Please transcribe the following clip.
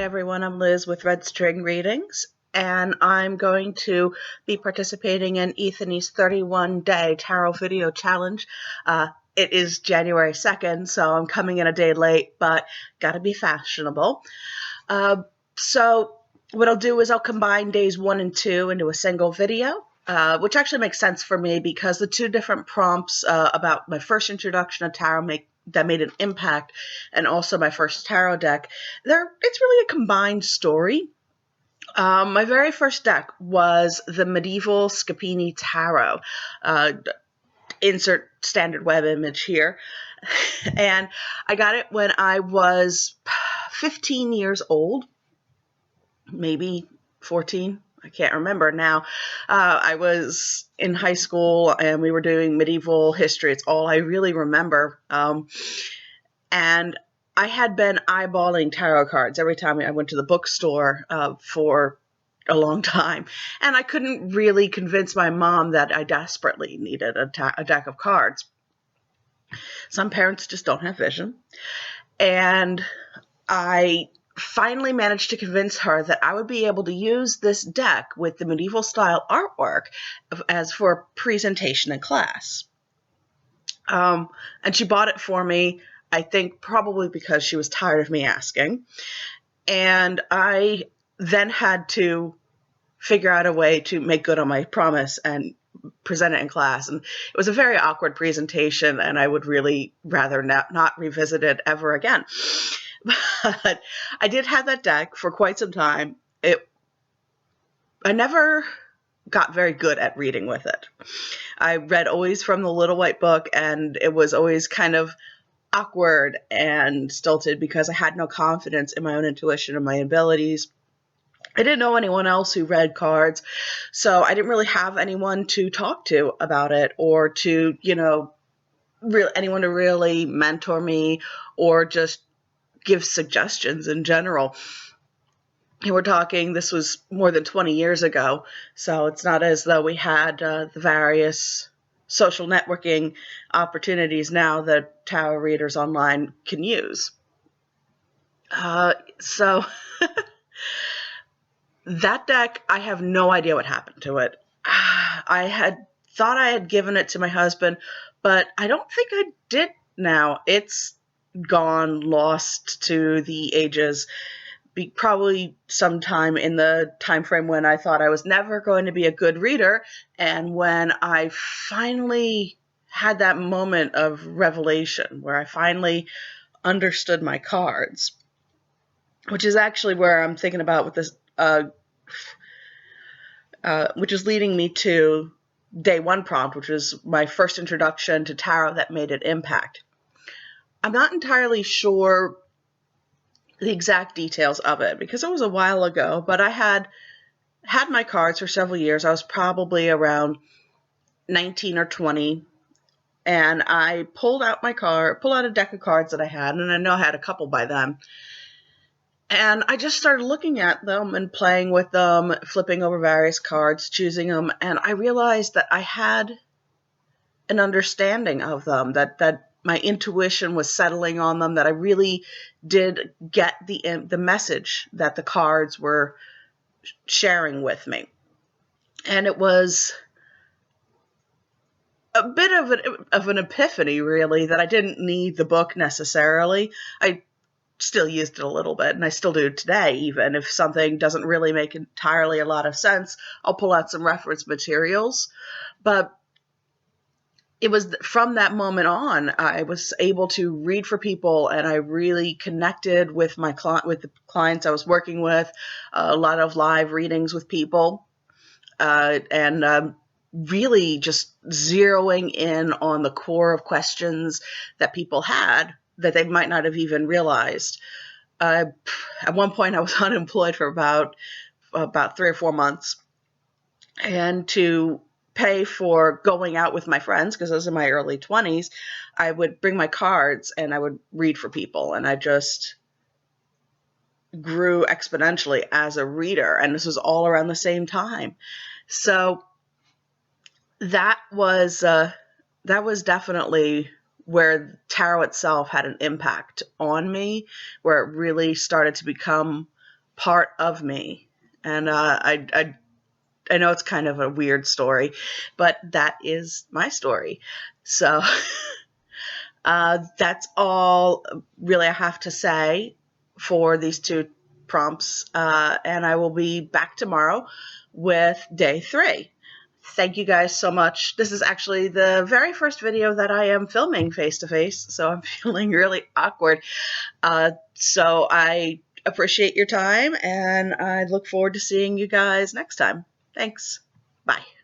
everyone, I'm Liz with Red String Readings, and I'm going to be participating in Ethony's 31-day tarot video challenge. It is January 2nd, so I'm coming in a day late, but gotta be fashionable. So what I'll do is I'll combine days 1 and 2 into a single video, which actually makes sense for me because the two different prompts about my first introduction to tarot that made an impact, and also my first tarot deck, it's really a combined story. My very first deck was the Medieval Scapini Tarot. Insert standard web image here. And I got it when I was 15 years old, maybe 14. I can't remember now. I was in high school and we were doing medieval history. It's all I really remember. And I had been eyeballing tarot cards every time I went to the bookstore for a long time. And I couldn't really convince my mom that I desperately needed a deck of cards. Some parents just don't have vision. And I finally managed to convince her that I would be able to use this deck with the medieval style artwork as for a presentation in class. And she bought it for me, I think probably because she was tired of me asking. And I then had to figure out a way to make good on my promise and present it in class. And it was a very awkward presentation, and I would really rather not revisit it ever again. But I did have that deck for quite some time. I never got very good at reading with it. I read always from the Little White Book, and it was always kind of awkward and stilted because I had no confidence in my own intuition and my abilities. I didn't know anyone else who read cards, so I didn't really have anyone to talk to about it, or to, anyone to really mentor me or just give suggestions in general. And we're talking, this was more than 20 years ago, so it's not as though we had the various social networking opportunities now that tarot readers online can use. So that deck, I have no idea what happened to it. I had thought I had given it to my husband, but I don't think I did now. It's gone, lost to the ages, probably sometime in the time frame when I thought I was never going to be a good reader, and when I finally had that moment of revelation where I finally understood my cards, which is actually where I'm thinking about with this, which is leading me to day 1 prompt, which was my first introduction to tarot that made an impact. I'm not entirely sure the exact details of it because it was a while ago, but I had my cards for several years. I was probably around 19 or 20, and I pulled out a deck of cards that I had, and I know I had a couple by then. And I just started looking at them and playing with them, flipping over various cards, choosing them, and I realized that I had an understanding of them, that my intuition was settling on them, that I really did get the message that the cards were sharing with me. And it was a bit of an epiphany, really, that I didn't need the book necessarily. I still used it a little bit, and I still do today. Even if something doesn't really make entirely a lot of sense, I'll pull out some reference materials. But it was from that moment on, I was able to read for people, and I really connected with with the clients I was working with. A lot of live readings with people, and really just zeroing in on the core of questions that people had that they might not have even realized. At one point, I was unemployed for about 3 or 4 months, and to pay for going out with my friends, because I was in my early 20s, I would bring my cards and I would read for people, and I just grew exponentially as a reader, and this was all around the same time. So that was definitely where tarot itself had an impact on me, where it really started to become part of me. And I know it's kind of a weird story, but that is my story. So that's all really I have to say for these 2 prompts. And I will be back tomorrow with day 3. Thank you guys so much. This is actually the very first video that I am filming face-to-face, so I'm feeling really awkward. So I appreciate your time, and I look forward to seeing you guys next time. Thanks. Bye.